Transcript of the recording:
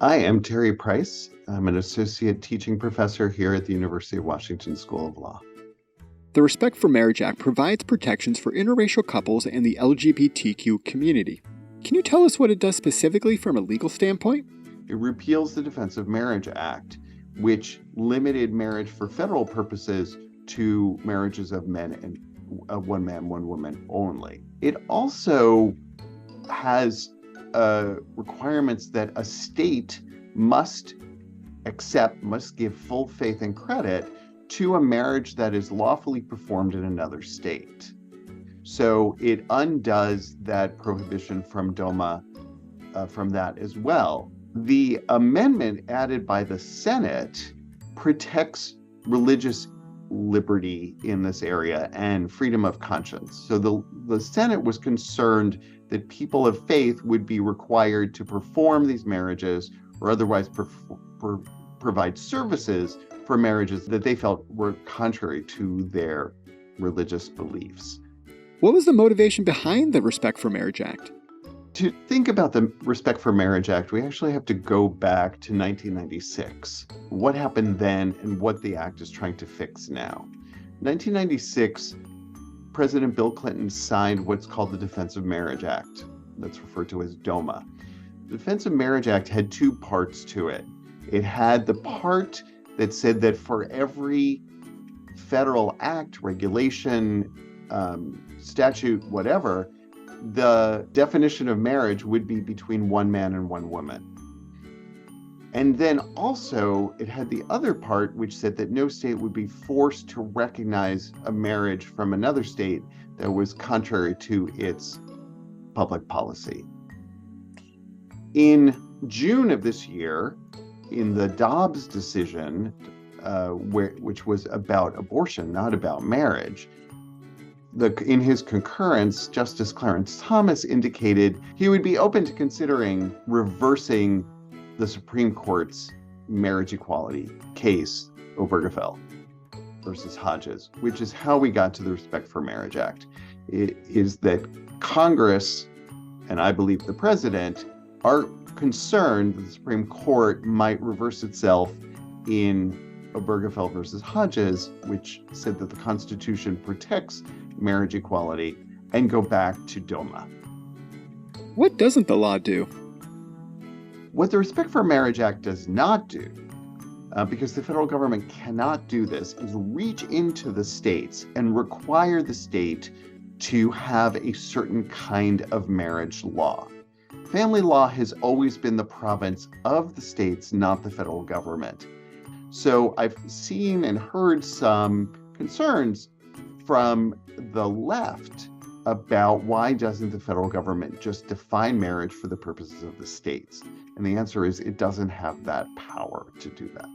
I am Terry Price. I'm an associate teaching professor here at the University of Washington School of Law. The Respect for Marriage Act provides protections for interracial couples and the LGBTQ community. Can you tell us what it does specifically from a legal standpoint? It repeals the Defense of Marriage Act, which limited marriage for federal purposes to marriages of men and one man, one woman only. It also has requirements that a state must give full faith and credit to a marriage that is lawfully performed in another state. So it undoes that prohibition from DOMA from that as well. The amendment added by the Senate protects religious liberty in this area and freedom of conscience. So the Senate was concerned that people of faith would be required to perform these marriages or otherwise provide services for marriages that they felt were contrary to their religious beliefs. What was the motivation behind the Respect for Marriage Act? To think about the Respect for Marriage Act, we actually have to go back to 1996. What happened then and what the act is trying to fix now. 1996, President Bill Clinton signed what's called the Defense of Marriage Act. That's referred to as DOMA. The Defense of Marriage Act had two parts to it. It had the part that said that for every federal act, regulation, statute, whatever, the definition of marriage would be between one man and one woman. And then also it had the other part which said that no state would be forced to recognize a marriage from another state that was contrary to its public policy. In June of this year, in the Dobbs decision, which was about abortion, not about marriage, in his concurrence, Justice Clarence Thomas indicated he would be open to considering reversing the Supreme Court's marriage equality case, Obergefell versus Hodges, which is how we got to the Respect for Marriage Act. It is that Congress, and I believe the president, are concerned that the Supreme Court might reverse itself in Obergefell versus Hodges, which said that the Constitution protects marriage equality, and go back to DOMA. What doesn't the law do? What the Respect for Marriage Act does not do, because the federal government cannot do this, is reach into the states and require the state to have a certain kind of marriage law. Family law has always been the province of the states, not the federal government. So I've seen and heard some concerns from the left about why doesn't the federal government just define marriage for the purposes of the states? And the answer is it doesn't have that power to do that.